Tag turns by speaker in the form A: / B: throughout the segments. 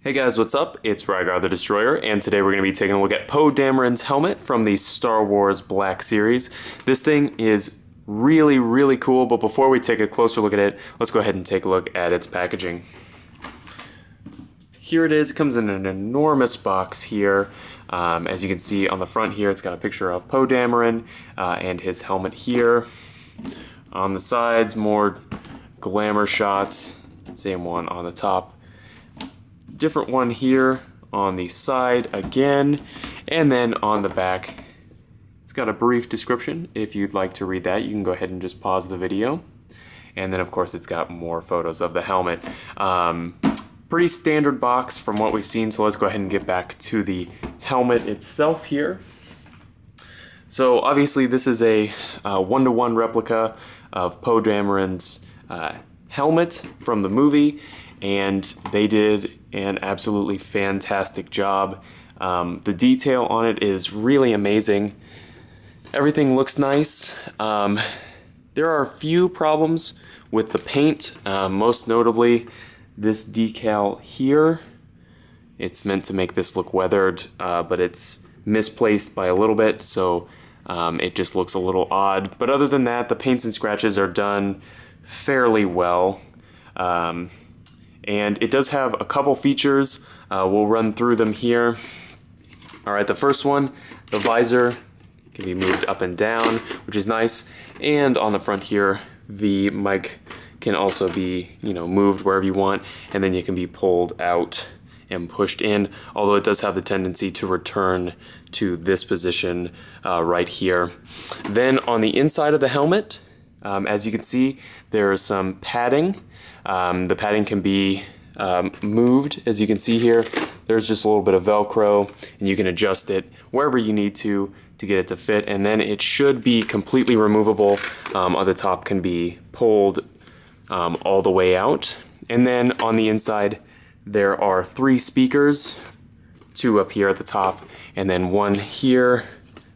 A: Hey guys, what's up? It's Rygar the Destroyer, and today we're going to be taking a look at Poe Dameron's helmet from the Star Wars Black Series. This thing is really cool, but before we take a closer look at it, let's go ahead and take a look at its packaging. Here it is. It comes in an enormous box here. As you can see on the front here, it's got a picture of Poe Dameron and his helmet here. On the sides, more glamour shots. Same one on the top. Different one here on the side again, and then on the back it's got a brief description. If you'd like to read that, you can go ahead and just pause the video, and then of course it's got more photos of the helmet. Pretty standard box from what we've seen, so let's go ahead and get back to the helmet itself here. So obviously this is a one-to-one replica of Poe Dameron's helmet from the movie, and they did an absolutely fantastic job. The detail on it is really amazing. Everything looks nice. There are a few problems with the paint, most notably this decal here. It's meant to make this look weathered, but it's misplaced by a little bit, so it just looks a little odd. But other than that, the paints and scratches are done fairly well. And it does have a couple features. We'll run through them here. Alright, the first one, the visor can be moved up and down, which is nice. And on the front here, the mic can also be, moved wherever you want, and then you can be pulled out and pushed in, although it does have the tendency to return to this position right here. Then on the inside of the helmet, as you can see, there is some padding. The padding can be moved, as you can see here. There's just a little bit of Velcro, and you can adjust it wherever you need to get it to fit, and then it should be completely removable. On the top can be pulled all the way out. And then on the inside there are 3 speakers, 2 up here at the top, and then 1 here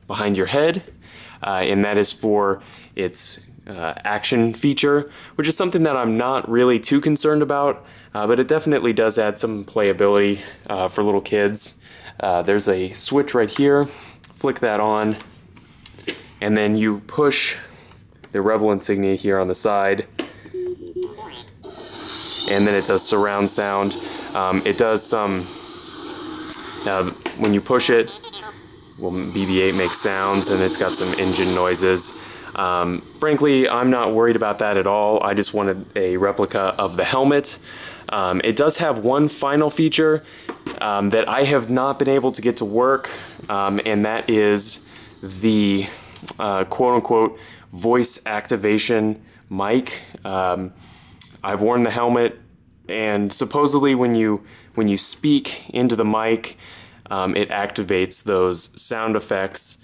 A: behind your head, and that is for its action feature, which is something that I'm not really too concerned about, but it definitely does add some playability for little kids. There's a switch right here, flick that on, and then you push the Rebel insignia here on the side, and then it does surround sound. It does some, when you push it, BB-8 makes sounds, and it's got some engine noises. Frankly, I'm not worried about that at all. I just wanted a replica of the helmet. It does have one final feature that I have not been able to get to work, and that is the quote-unquote voice activation mic. I've worn the helmet, and supposedly when you speak into the mic, it activates those sound effects.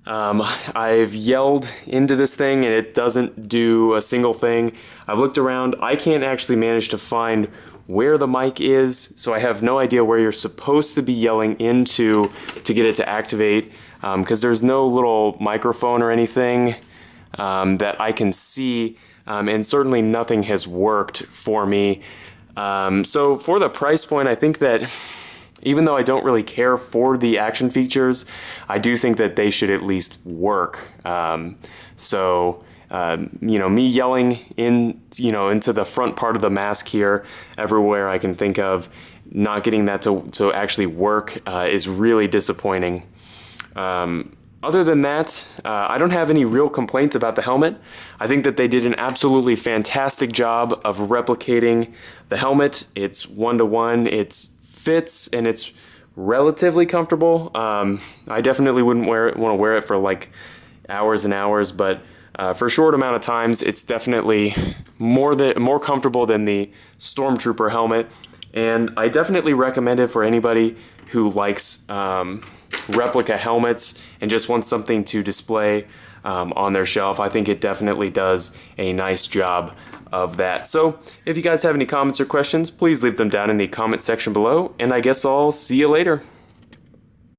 A: I've yelled into this thing and it doesn't do a single thing. I've looked around. I can't actually manage to find where the mic is, so I have no idea where you're supposed to be yelling into to get it to activate, because there's no little microphone or anything that I can see, and certainly nothing has worked for me. So for the price point, I think that even though I don't really care for the action features, I do think that they should at least work. Me yelling into the front part of the mask here, everywhere I can think of, not getting that to actually work is really disappointing. Other than that, I don't have any real complaints about the helmet. I think that they did an absolutely fantastic job of replicating the helmet. It's one-to-one. It fits, and it's relatively comfortable. I definitely wouldn't want to wear it for like hours and hours, but for a short amount of times, it's definitely more comfortable than the Stormtrooper helmet, and I definitely recommend it for anybody who likes replica helmets and just wants something to display on their shelf. I think it definitely does a nice job of that. So if you guys have any comments or questions, please leave them down in the comment section below, and I guess I'll see you later.